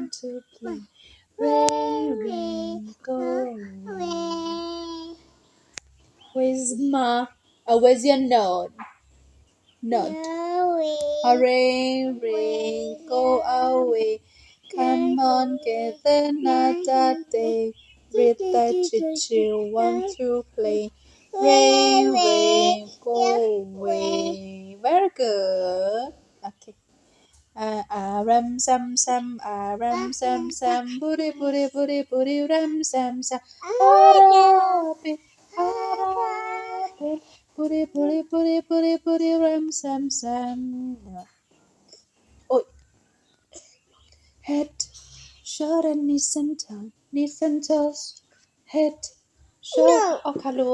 want to play. Rain, rain, go away. Where's your note? Note. Rain, rain, go away. Come on, get another day. Read that you want to play. Rain, rain, go away. Very good. Okay. Ram sam sam, ram sam sam, booty booty booty booty, ram sam sam. Arabi, Arabi, booty booty booty booty booty, ram sam sam. Oh, head, short and knees and toes, head, short. Oh, hello.